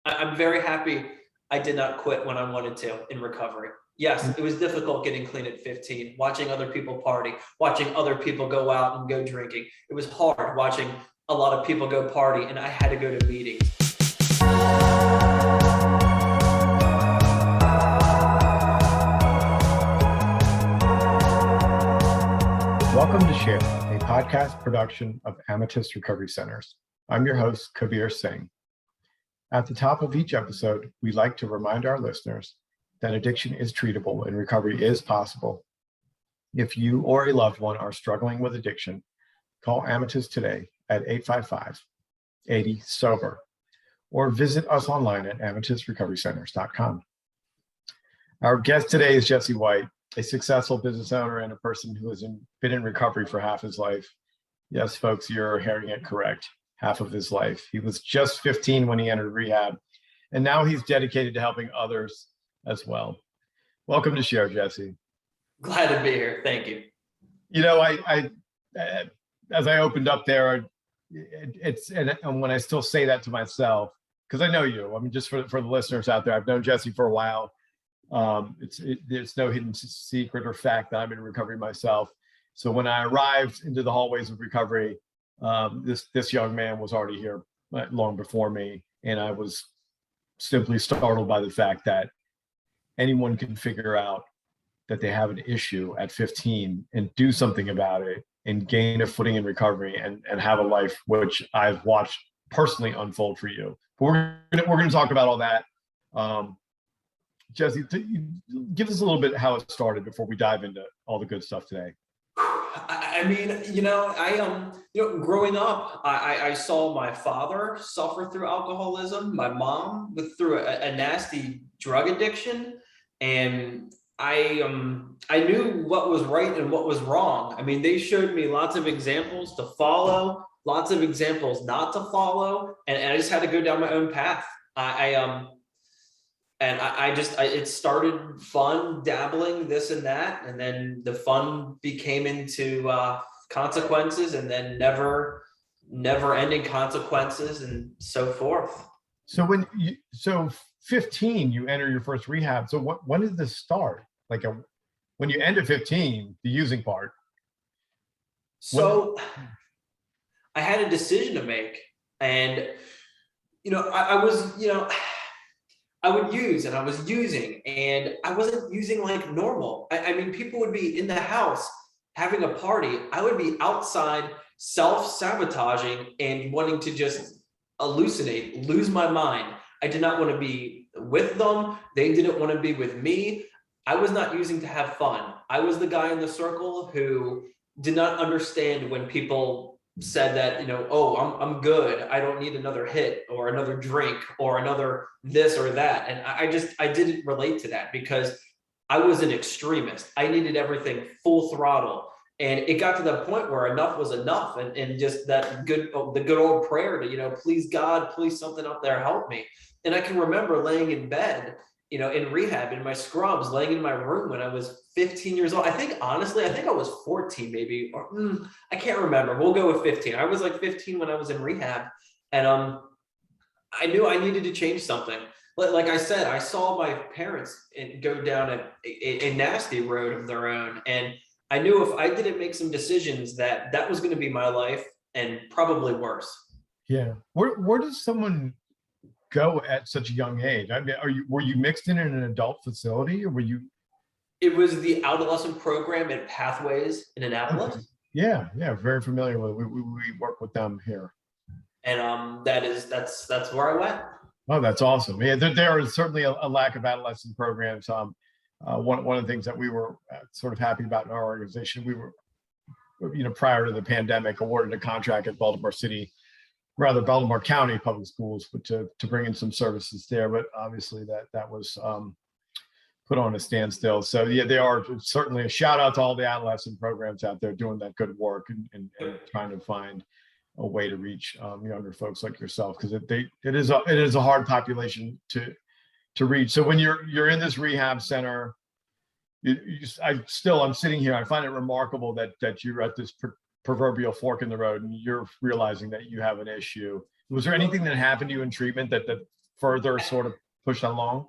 I'm very happy I did not quit when I wanted to in recovery. Yes, it was difficult getting clean at 15, watching other people party, watching other people go out and go drinking. It was hard watching a lot of people go party, and I had to go to meetings. Welcome to Share, a podcast production of Amethyst Recovery Centers. I'm your host, Kabir Singh. At the top of each episode, we like to remind our listeners that addiction is treatable and recovery is possible. If you or a loved one are struggling with addiction, call Amethyst today at 855-80-SOBER or visit us online at amethystrecoverycenters.com. Our guest today is Jesse White, a successful business owner and a person who has been in recovery for half his life. Yes, folks, you're hearing it correct. Half of his life. He was just 15 when he entered rehab, and now he's dedicated to helping others as well. Welcome to Share, Jesse. Glad to be here. Thank you. You know, I as I opened up there, and when I still say that to myself, because I know you. I mean, just for the listeners out there, I've known Jesse for a while. There's no hidden secret or fact that I'm in recovery myself. So when I arrived into the hallways of recovery, this young man was already here long before me, and I was simply startled by the fact that anyone can figure out that they have an issue at 15 and do something about it and gain a footing in recovery and have a life which I've watched personally unfold for you. But we're gonna talk about all that. Jesse, give us a little bit how it started before we dive into all the good stuff today. I mean, growing up, I saw my father suffer through alcoholism, my mom through a nasty drug addiction, and I knew what was right and what was wrong. I mean, they showed me lots of examples to follow, lots of examples not to follow, and I just had to go down my own path. It started fun, dabbling this and that, and then the fun became into consequences, and then never ending consequences, and so forth. So 15, you enter your first rehab. So when did this start? When you end at 15, the using part. So I had a decision to make, and I would use, and I was using, and I wasn't using like normal. I mean, people would be in the house having a party. I would be outside self-sabotaging and wanting to just hallucinate, lose my mind. I did not want to be with them. They didn't want to be with me. I was not using to have fun. I was the guy in the circle who did not understand when people said that, I'm good. I don't need another hit or another drink or another this or that. And I didn't relate to that because I was an extremist. I needed everything full throttle. And it got to the point where enough was enough. And just the good old prayer to, please God, please something up there, help me. And I can remember laying in bed, in rehab, in my scrubs, laying in my room when I was 15 years old. I think I was 14 maybe, or I can't remember. We'll go with 15. I was like 15 when I was in rehab. And I knew I needed to change something. Like I said, I saw my parents go down a nasty road of their own. And I knew if I didn't make some decisions that was going to be my life, and probably worse. Yeah. Where does someone go at such a young age? I mean, were you mixed in an adult facility, or were you? It was the adolescent program at Pathways in Annapolis. Okay. Yeah, very familiar with it. We work with them here. And that's where I went. Oh, that's awesome. Yeah, there is certainly a lack of adolescent programs. One of the things that we were sort of happy about in our organization, we were, prior to the pandemic, awarded a contract at Baltimore County Public Schools, but to bring in some services there. But obviously that was put on a standstill. So yeah, they are certainly a shout out to all the adolescent programs out there doing that good work and trying to find a way to reach younger folks like yourself, because it is a hard population to reach. So when you're in this rehab center, I'm sitting here. I find it remarkable that you're at this proverbial fork in the road and you're realizing that you have an issue. Was there anything that happened to you in treatment that further sort of push along?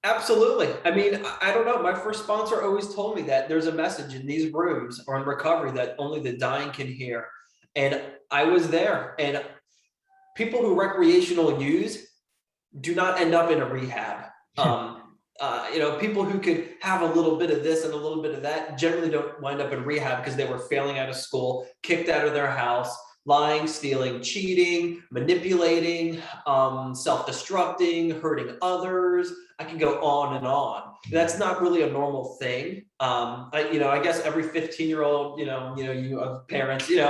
Absolutely. I mean, I don't know. My first sponsor always told me that there's a message in these rooms or in recovery that only the dying can hear. And I was there. And people who recreational use do not end up in a rehab. People who could have a little bit of this and a little bit of that generally don't wind up in rehab because they were failing out of school, kicked out of their house, lying, stealing, cheating, manipulating, self-destructing, hurting others. I can go on and on. That's not really a normal thing. I guess every 15-year-old, you parents, we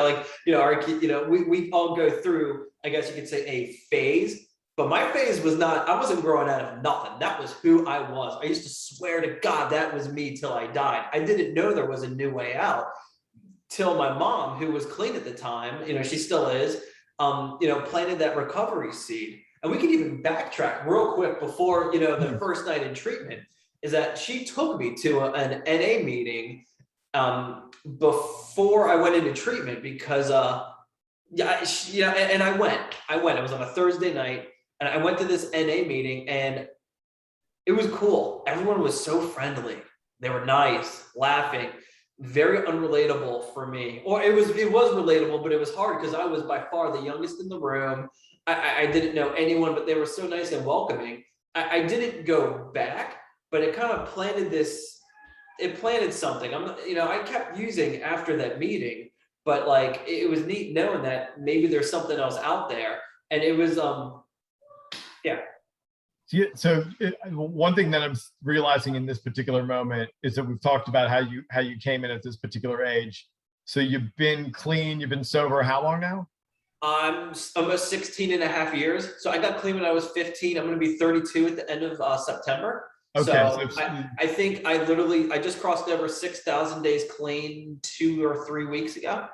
all go through, I guess you could say, a phase. But my phase was not, I wasn't growing out of nothing. That was who I was. I used to swear to God that was me till I died. I didn't know there was a new way out till my mom, who was clean at the time, she still is, planted that recovery seed. And we can even backtrack real quick before, the first night in treatment, is that she took me to an NA meeting before I went into treatment because, and I went. It was on a Thursday night. And I went to this NA meeting and it was cool. Everyone was so friendly. They were nice, laughing, very unrelatable for me. Or it was relatable, but it was hard because I was by far the youngest in the room. I didn't know anyone, but they were so nice and welcoming. I didn't go back, but it kind of planted something. I kept using after that meeting, but like, it was neat knowing that maybe there's something else out there. And it was, yeah. So one thing that I'm realizing in this particular moment is that we've talked about how you came in at this particular age. So you've been clean, you've been sober how long now? I'm almost 16 and a half years. So I got clean when I was 15. I'm going to be 32 at the end of September. Okay. So I think I just crossed over 6,000 days clean 2 or 3 weeks ago.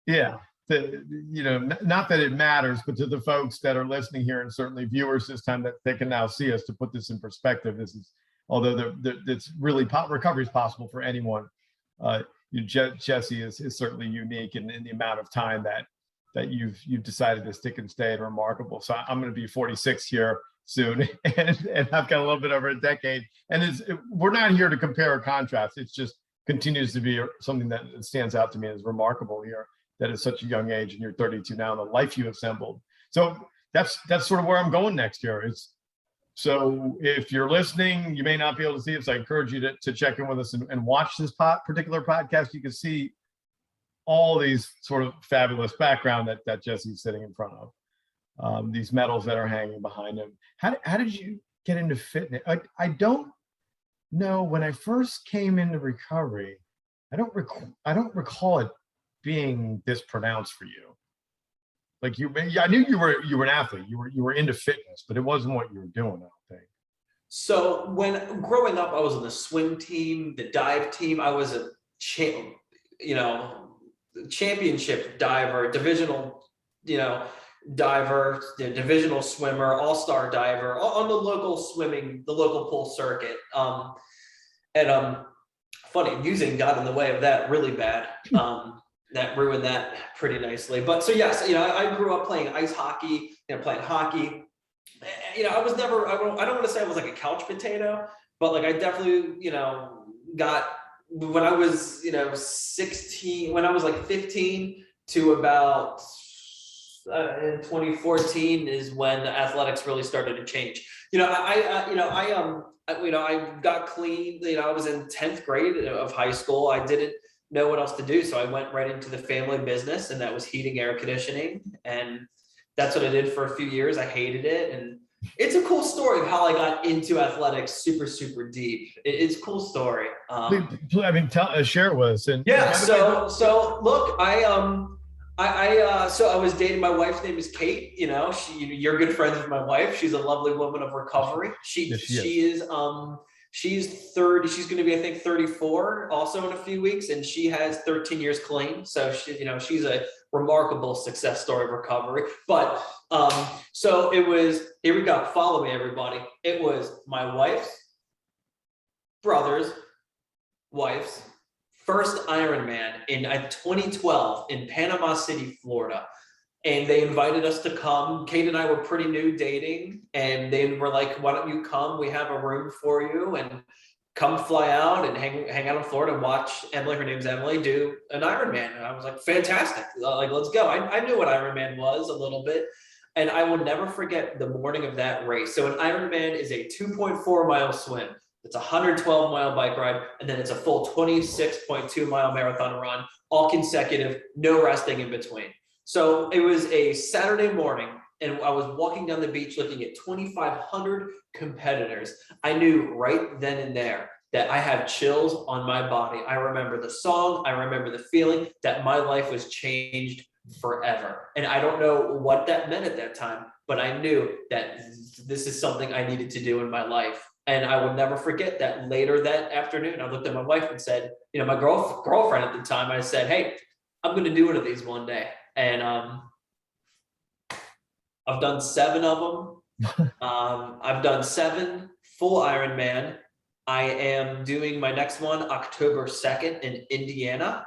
Yeah. Not that it matters, but to the folks that are listening here, and certainly viewers this time, that they can now see us, to put this in perspective, this is, although it's really recovery is possible for anyone. Jesse is certainly unique in the amount of time that you've decided to stick and stay, and remarkable. So I'm going to be 46 here soon, and I've got a little bit over a decade. And we're not here to compare or contrast. It's just continues to be something that stands out to me as remarkable here, that at such a young age, and you're 32 now, and the life you assembled. So that's sort of where I'm going next year. So if you're listening, you may not be able to see it, so I encourage you to check in with us and watch this particular podcast. You can see all these sort of fabulous background that Jesse's sitting in front of, these medals that are hanging behind him. How did you get into fitness? I don't know. When I first came into recovery, I don't recall it being this pronounced for you. Like I knew you were an athlete. You were into fitness, but it wasn't what you were doing, I don't think. So when growing up, I was on the swim team, the dive team. I was a championship diver, divisional, diver, divisional swimmer, all-star diver on the local pool circuit. Funny, using got in the way of that really bad. That ruined that pretty nicely. But so yes, I grew up playing ice hockey, playing hockey. I was never, I don't want to say I was like a couch potato, but like I definitely, got, when I was, 16, when I was like 15 to about in 2014 is when athletics really started to change. I got clean, I was in 10th grade of high school. I didn't know what else to do. So I went right into the family business, and that was heating, air conditioning. And that's what I did for a few years. I hated it. And it's a cool story of how I got into athletics super, super deep. It's a cool story. Share it with us. And yeah. So look, so I was dating, my wife's name is Kate, you're good friends with my wife. She's a lovely woman of recovery. She's 30, she's going to be, I think, 34 also in a few weeks. And she has 13 years clean. So she's a remarkable success story of recovery. But so it was, here we go. Follow me, everybody. It was my wife's brother's wife's first Ironman in 2012 in Panama City, Florida. and they invited us to come. Kate and I were pretty new dating, and they were like, why don't you come? We have a room for you, and come fly out and hang out in Florida and watch Emily, her name's Emily, do an Ironman. And I was like, fantastic. Like, let's go. I knew what Ironman was a little bit. And I will never forget the morning of that race. So an Ironman is a 2.4 mile swim. It's a 112 mile bike ride. And then it's a full 26.2 mile marathon run, all consecutive, no resting in between. So it was a Saturday morning, and I was walking down the beach looking at 2,500 competitors. I knew right then and there that I had chills on my body. I remember the song. I remember the feeling that my life was changed forever. And I don't know what that meant at that time, but I knew that this is something I needed to do in my life. And I would never forget that later that afternoon, I looked at my wife and said, my girlfriend at the time, I said, hey, I'm going to do one of these one day. And I've done 7 of them. I've done 7 full Ironman. I am doing my next one October 2nd in Indiana.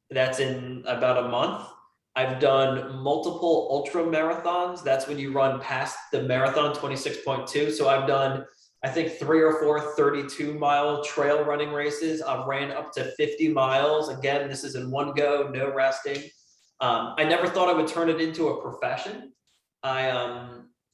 That's in about a month. I've done multiple ultra marathons. That's when you run past the marathon 26.2. So I've done, I think, 3 or 4 32-mile trail running races. I've ran up to 50 miles. Again, this is in one go, no resting. I never thought I would turn it into a profession. I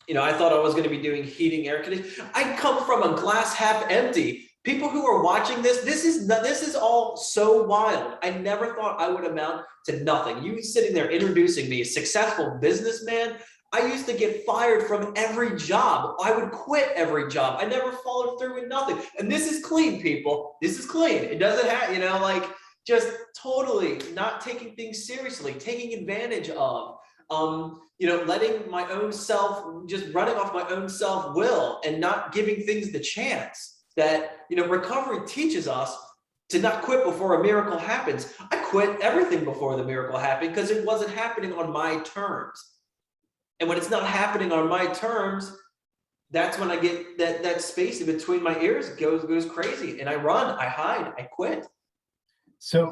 thought I was going to be doing heating, air conditioning. I come from a glass half empty. People who are watching this is all so wild. I never thought I would amount to nothing. You sitting there introducing me, a successful businessman. I used to get fired from every job. I would quit every job. I never followed through with nothing. And this is clean, people. This is clean. It doesn't have, just totally not taking things seriously, taking advantage of. Letting my own self, just running off my own self-will and not giving things the chance that, recovery teaches us to not quit before a miracle happens. I quit everything before the miracle happened because it wasn't happening on my terms. And when it's not happening on my terms, that's when I get that space in between my ears goes crazy, and I run, I hide, I quit. So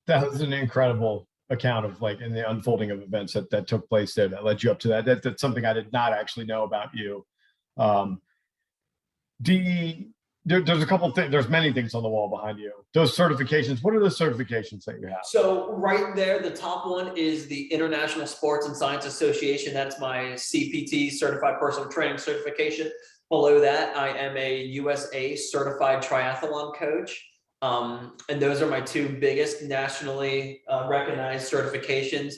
that was an incredible account of in the unfolding of events that took place there that led you up to that. That's something I did not actually know about you. There's a couple things, there's many things on the wall behind you. Those certifications, what are the certifications that you have? So right there, the top one is the International Sports and Science Association. That's my CPT, Certified Personal Training certification. Below that, I am a USA Certified Triathlon Coach. And those are my 2 biggest nationally recognized certifications.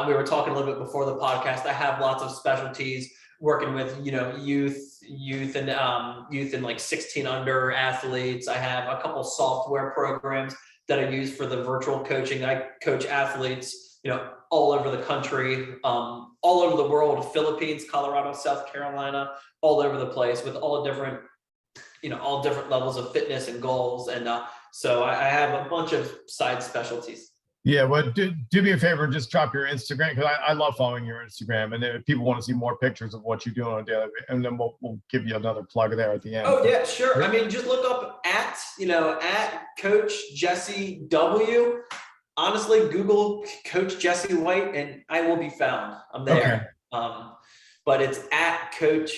We were talking a little bit before the podcast. I have lots of specialties working with, youth and like 16 under athletes. I have a couple software programs that I use for the virtual coaching. I coach athletes, all over the country, all over the world, Philippines, Colorado, South Carolina, all over the place with all different levels of fitness and goals. And so I have a bunch of side specialties. Yeah, well, do me a favor and just drop your Instagram, because I love following your Instagram, and if people want to see more pictures of what you're doing on a daily, and then we'll give you another plug there at the end. Oh yeah, sure. I mean, just look up at Coach Jesse W. Honestly, Google Coach Jesse White, and I will be found. I'm there. Okay. But it's at Coach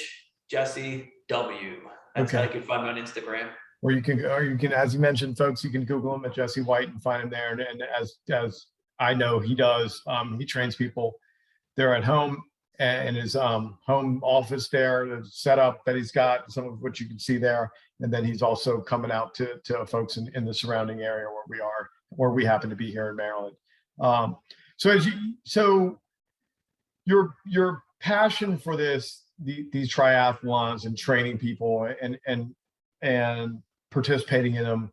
Jesse W. That's how you can find me on Instagram. Or you can, as you mentioned, folks, you can Google him at Jesse White and find him there. And as I know he does, he trains people. They're at home in his home office there, the setup that he's got, some of which you can see there. And then he's also coming out to folks in the surrounding area where we happen to be here in Maryland. So your passion for these triathlons and training people and participating in them,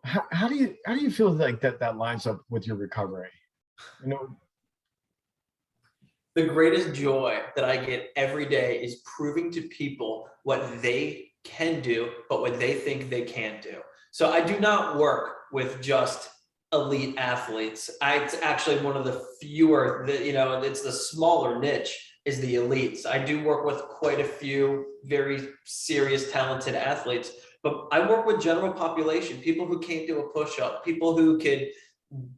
how do you feel like that lines up with your recovery? The greatest joy that I get every day is proving to people what they can do, but what they think they can't do. So I do not work with just elite athletes. It's actually one of the fewer it's the smaller niche is the elites. I do work with quite a few very serious, talented athletes, but I work with general population, people who can't do a push-up, people who could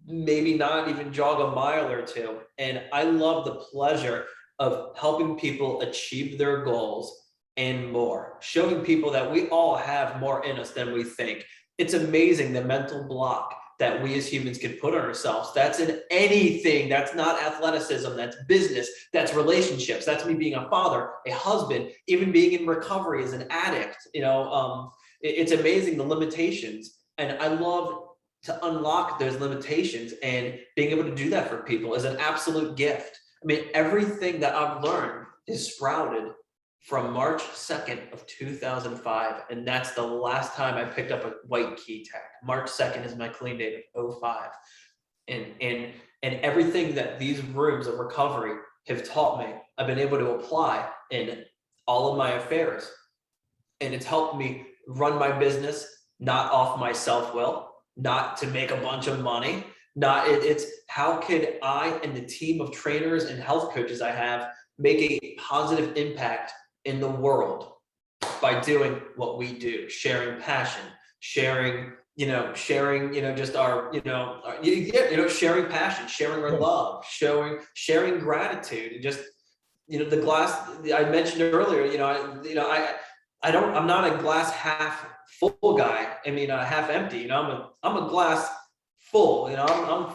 maybe not even jog a mile or two. And I love the pleasure of helping people achieve their goals and more, showing people that we all have more in us than we think. It's amazing the mental block that we as humans can put on ourselves. That's in anything. That's not athleticism. That's business. That's relationships. That's me being a father, a husband, even being in recovery as an addict. It's amazing the limitations. And I love to unlock those limitations, and being able to do that for people is an absolute gift. I mean, everything that I've learned is sprouted from March 2nd of 2005. And that's the last time I picked up a white key tag. March 2nd is my clean date of 05. And everything that these rooms of recovery have taught me, I've been able to apply in all of my affairs. And it's helped me run my business, not off my self-will, not to make a bunch of money. It's how could I and the team of trainers and health coaches I have make a positive impact in the world by doing what we do, sharing passion, sharing, just our, sharing passion, sharing our love, sharing gratitude, and just, the glass I mentioned earlier, I'm not a glass half full guy. I mean, half empty, I'm a glass full, I'm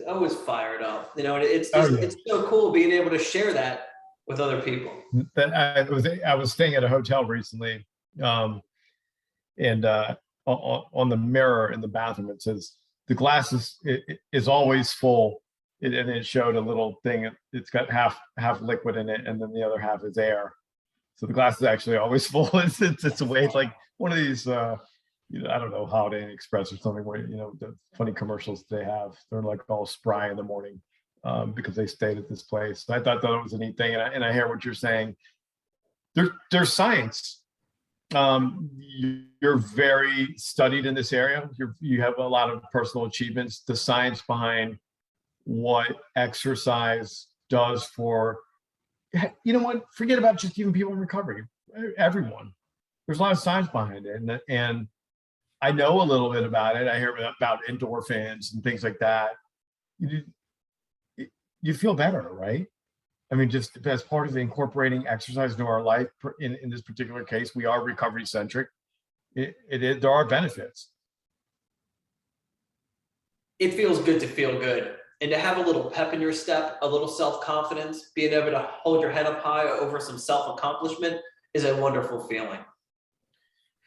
always fired up, and it's just, it's so cool being able to share that with other people. I was staying at a hotel recently, and on the mirror in the bathroom, it says the glass is always full. And it showed a little thing. It's got half liquid in it, and then the other half is air. So the glass is actually always full. It's a way. It's like one of these, I don't know, Holiday Inn Express or something, where the funny commercials they have. They're like all spry in the morning because they stayed at this place. I thought that was a neat thing, and I hear what you're saying. There's science. You're very studied in this area. You have a lot of personal achievements. The science behind what exercise does for, forget about just even people in recovery, everyone. There's a lot of science behind it, and I know a little bit about it. I hear about endorphins and things like that. You feel better, right? I mean, just as part of incorporating exercise into our life. In this particular case, we are recovery centric. There are benefits. It feels good to feel good, and to have a little pep in your step, a little self-confidence, being able to hold your head up high over some self-accomplishment is a wonderful feeling.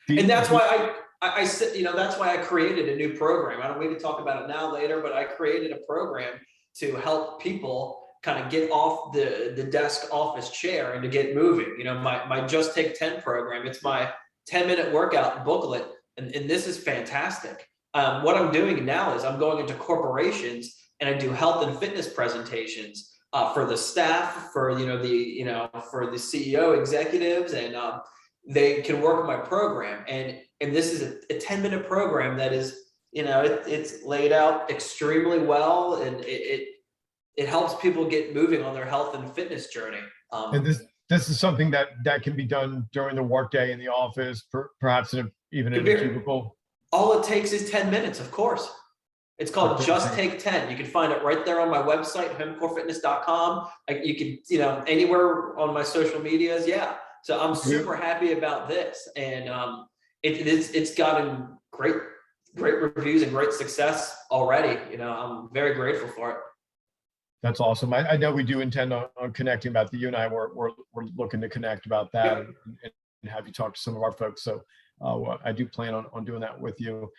And that's why I said, that's why I created a new program. I don't need to talk about it now, later, but I created a program to help people kind of get off the desk office chair and to get moving. My Just Take 10 program, it's my 10-minute workout booklet. And this is fantastic. What I'm doing now is I'm going into corporations and I do health and fitness presentations for the staff, for for the CEO executives, and they can work my program. And this is a 10-minute program that is, it's laid out extremely well, and it helps people get moving on their health and fitness journey. And this is something that can be done during the workday in the office, perhaps even in a cubicle. All it takes is 10 minutes, of course. It's called Just Take 10. You can find it right there on my website, homecorefitness.com. You can, anywhere on my social medias. Yeah. So I'm super happy about this. And it's gotten great reviews and great success already. I'm very grateful for it. That's awesome. I know we do intend on connecting about you and I. We're looking to connect about that, and have you talk to some of our folks. So I do plan on doing that with you.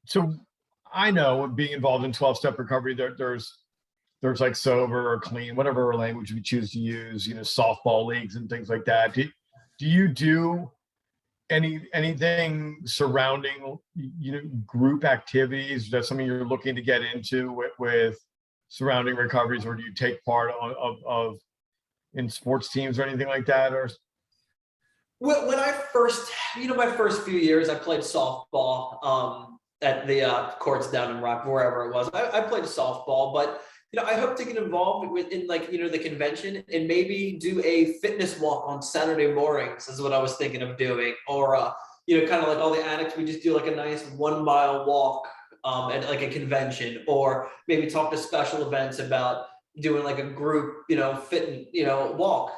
So I know, being involved in 12-step recovery, there's like sober or clean, whatever language we choose to use, softball leagues and things like that. Do you do anything surrounding, group activities? Is that something you're looking to get into with surrounding recoveries, or do you take part of in sports teams or anything like that? Or when I first, my first few years, I played softball at the courts down in Rock, wherever it was. I played softball, but I hope to get involved in the convention and maybe do a fitness walk on Saturday mornings is what I was thinking of doing. Or, kind of like all the addicts, we just do like a nice 1 mile walk at like a convention, or maybe talk to special events about doing like a group, fit, walk.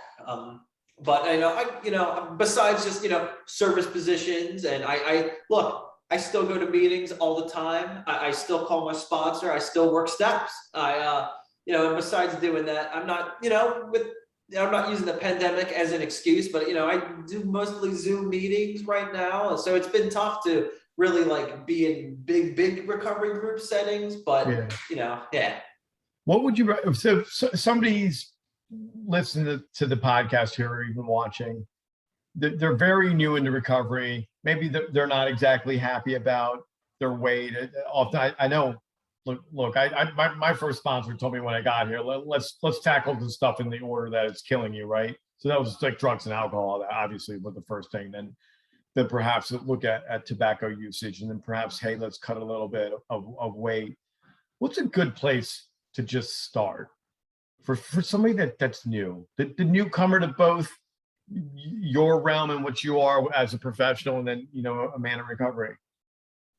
But besides just, service positions, and I look, I still go to meetings all the time. I still call my sponsor. I still work steps. And besides doing that, I'm not, I'm not using the pandemic as an excuse, but I do mostly Zoom meetings right now. And so it's been tough to really like be in big recovery group settings, but yeah. What would you, so somebody's listening to the podcast here or even watching, they're very new into recovery. Maybe they're not exactly happy about their weight. Often I know, look, my first sponsor told me when I got here, let's tackle the stuff in the order that it's killing you, right? So that was like drugs and alcohol, that obviously was the first thing. Then perhaps look at tobacco usage, and then perhaps, hey, let's cut a little bit of weight. What's a good place to just start for somebody that's new, the newcomer to both your realm and what you are as a professional, and then a man in recovery?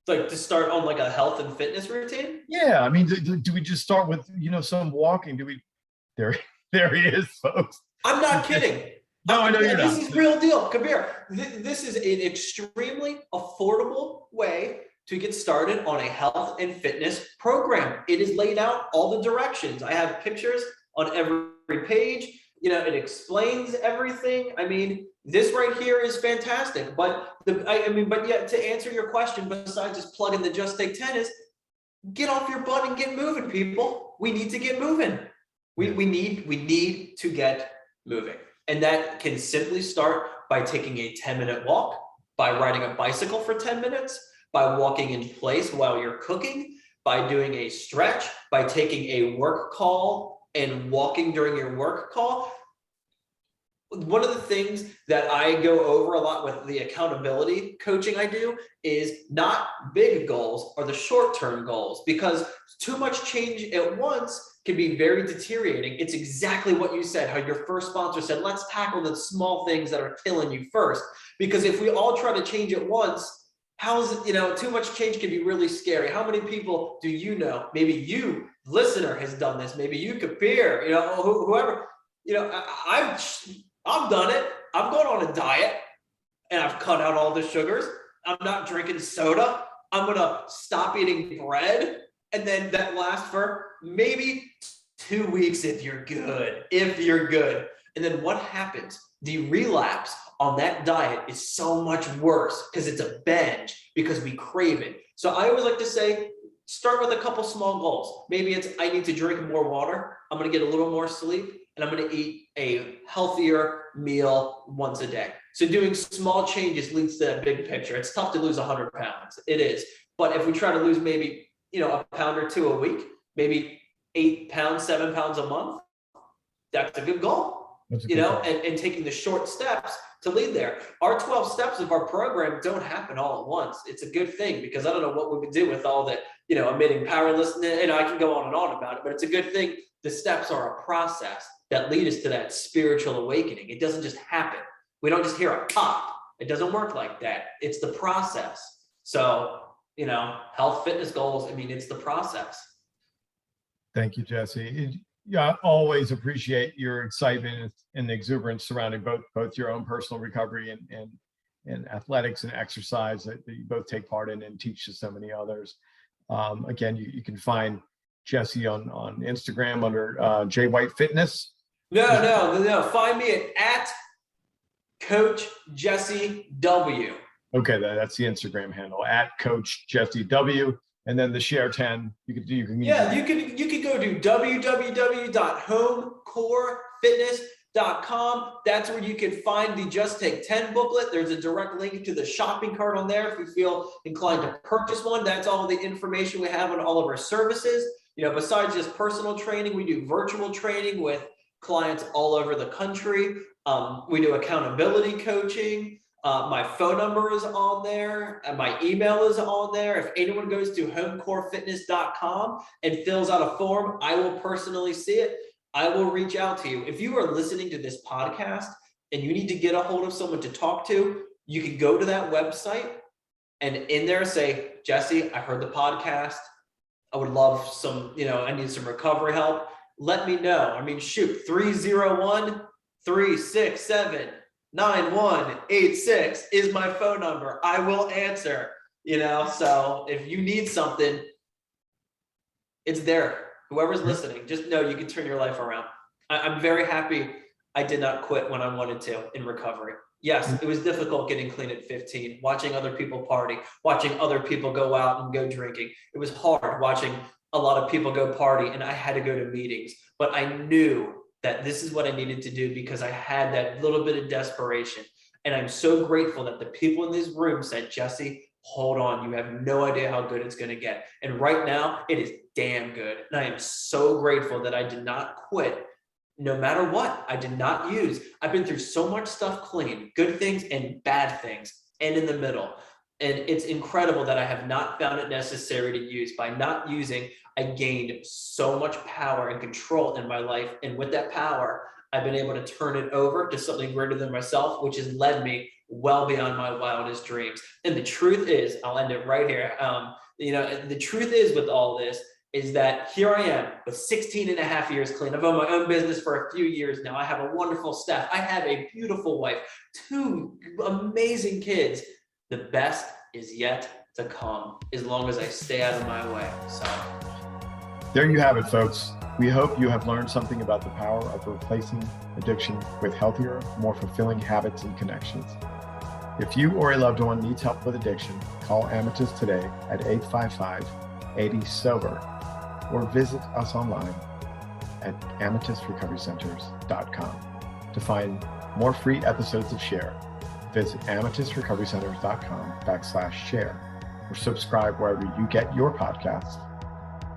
Like to start on like a health and fitness routine? Yeah, I mean, do we just start with some walking? Do we? There he is, folks. I'm not kidding. No, I know you're not. This is real deal. Kabir, this is an extremely affordable way to get started on a health and fitness program. It is laid out all the directions. I have pictures on every page. It explains everything. I mean, this right here is fantastic. But to answer your question, besides just plugging the Just Take 10, is get off your butt and get moving, people. We need to get moving. We need to get moving. And that can simply start by taking a 10-minute walk, by riding a bicycle for 10 minutes, by walking in place while you're cooking, by doing a stretch, by taking a work call and walking during your work call. One of the things that I go over a lot with the accountability coaching I do is not big goals or the short-term goals, because too much change at once can be very deteriorating. It's exactly what you said, how your first sponsor said, let's tackle the small things that are killing you first. Because if we all try to change at once, too much change can be really scary. How many people do you know? Maybe you, listener, has done this. Maybe you, Kabir, whoever, I've done it. I've gone on a diet and I've cut out all the sugars. I'm not drinking soda. I'm going to stop eating bread. And then that lasts for maybe 2 weeks if you're good. And then what happens? The relapse on that diet is so much worse because it's a binge, because we crave it. So I always like to say, start with a couple small goals. Maybe it's, I need to drink more water. I'm going to get a little more sleep, and I'm going to eat a healthier meal once a day. So doing small changes leads to that big picture. It's tough to lose 100 pounds. It is. But if we try to lose maybe, a pound or two a week, maybe 8 pounds, 7 pounds a month, that's a good goal. And taking the short steps to lead there. Our 12 steps of our program don't happen all at once. It's a good thing, because I don't know what we would do with all the, emitting powerlessness, and I can go on and on about it, but it's a good thing. The steps are a process that lead us to that spiritual awakening. It doesn't just happen. We don't just hear a pop. It doesn't work like that. It's the process. So, health, fitness goals, it's the process. Thank you, Jesse. I always appreciate your excitement and the exuberance surrounding both your own personal recovery and athletics and exercise that you both take part in and teach to so many others. Again, you can find Jesse on Instagram under J White Fitness. No. Find me at Coach Jesse W. Okay, that's the Instagram handle, at Coach Jesse W. And then the share 10, you could you can go to www.homecorefitness.com. That's where you can find the Just Take 10 booklet. There's a direct link to the shopping cart on there if you feel inclined to purchase one. That's all the information we have on all of our services. Besides just personal training, we do virtual training with clients all over the country. We do accountability coaching. My phone number is on there, and my email is on there. If anyone goes to homecorefitness.com and fills out a form, I will personally see it. I will reach out to you. If you are listening to this podcast and you need to get a hold of someone to talk to, you can go to that website and in there say, Jesse, I heard the podcast. I would love some, I need some recovery help. Let me know. I mean, shoot, 301-367-9186 is my phone number. I will answer, so if you need something, it's there. Whoever's listening, just know you can turn your life around. I'm very happy I did not quit when I wanted to in recovery. Yes, it was difficult getting clean at 15, watching other people party, watching other people go out and go drinking. It was hard watching a lot of people go party, and I had to go to meetings, but I knew that this is what I needed to do because I had that little bit of desperation. And I'm so grateful that the people in this room said, Jesse, hold on, you have no idea how good it's going to get. And right now it is damn good. And I am so grateful that I did not quit. No matter what, I did not use. I've been through so much stuff clean, good things and bad things, and in the middle. And it's incredible that I have not found it necessary to use. By not using, I gained so much power and control in my life. And with that power, I've been able to turn it over to something greater than myself, which has led me well beyond my wildest dreams. And the truth is, I'll end it right here. The truth is with all this, is that here I am with 16 and a half years clean. I've owned my own business for a few years now. I have a wonderful staff. I have a beautiful wife, 2 amazing kids. The best is yet to come as long as I stay out of my way. So there you have it, folks. We hope you have learned something about the power of replacing addiction with healthier, more fulfilling habits and connections. If you or a loved one needs help with addiction, call Amatus today at 855-80-SOBER or visit us online at amatusrecoverycenters.com. To find more free episodes of Share, visit amatusrecoverycenters.com/share or subscribe wherever you get your podcasts.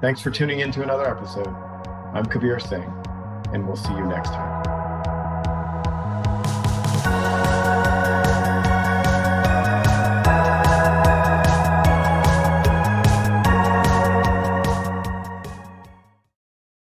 Thanks for tuning in to another episode. I'm Kabir Singh, and we'll see you next time.